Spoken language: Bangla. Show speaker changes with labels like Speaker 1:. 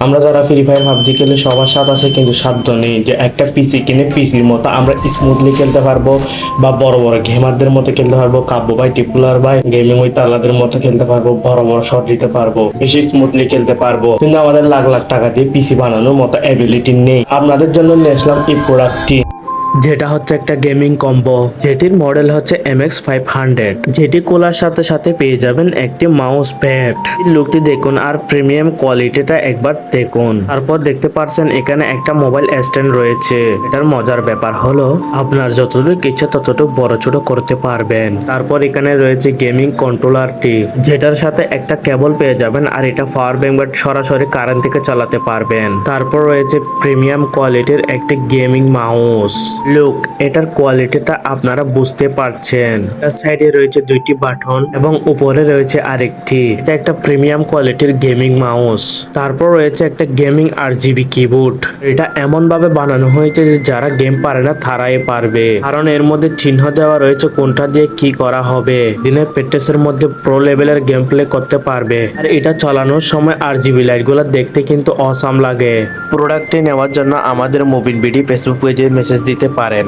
Speaker 1: আমরা যারা ফ্রি ফায়ার পাবজি খেলে সবার স্বাদ আছে কিন্তু সাধ্য নেই যে একটা পিসি কিনে পিসির মতো আমরা স্মুথলি খেলতে পারবো বা বড় বড় গেমারদের মতো খেলতে পারবো, কাব্য ভাই, টিপুলার ভাই, গেমিং উইথ তালাদের মতো খেলতে পারবো, বড় বড় শট দিতে পারবো, বেশি স্মুথলি খেলতে পারবো, কিন্তু আমাদের লাখ লাখ টাকা দিয়ে পিসি বানানোর মতো অ্যাবিলিটি নেই। আপনাদের জন্য নিয়ে আসলাম এই প্রোডাক্টটি, যেটা হচ্ছে একটা গেমিং কম্বো, যেটির মডেল হচ্ছে MX500, যেটি খোলার সাথে সাথে পেয়ে যাবেন একটি মাউস প্যাড। লুকটি দেখুন আর প্রিমিয়াম কোয়ালিটিটা একবার দেখুন। তারপর দেখতে পাচ্ছেন এখানে একটা মোবাইল স্ট্যান্ড রয়েছে। এটার মজার ব্যাপার হলো আপনার যতটুকু ইচ্ছা ততটুকু বড় ছোট করতে পারবেন। তারপর এখানে রয়েছে গেমিং কন্ট্রোলারটি, যেটার সাথে একটা কেবল পেয়ে যাবেন আর এটা পাওয়ার ব্যাংক বা সরাসরি কারেন্ট থেকে চালাতে পারবেন। তারপর রয়েছে প্রিমিয়াম কোয়ালিটির একটি গেমিং মাউস। লুক, এটার কোয়ালিটিটা আপনারা বুঝতে পারছেন। এর সাইডে রয়েছে দুইটি বাটন এবং উপরে রয়েছে আরেকটি। এটা একটা প্রিমিয়াম কোয়ালিটির গেমিং মাউস। তারপর রয়েছে একটা গেমিং RGB কিবোর্ড। এটা এমন ভাবে বানানো হয়েছে যে যারা গেম পারে না তারাই পারবে, কারণ এর মধ্যে চিহ্ন দেওয়া রয়েছে কোনটা দিয়ে কি করা হবে। দিনের প্র্যাকটিসের মধ্যে প্রো লেভেলের গেম প্লে করতে পারবে। আর এটা চালানোর সময় RGB লাইট গুলো দেখতে কিন্তু অসাম লাগে। প্রোডাক্টটি নেওয়ার জন্য আমাদের মোবিল বিডি ফেসবুক পেজে মেসেজ দিতে পারেন।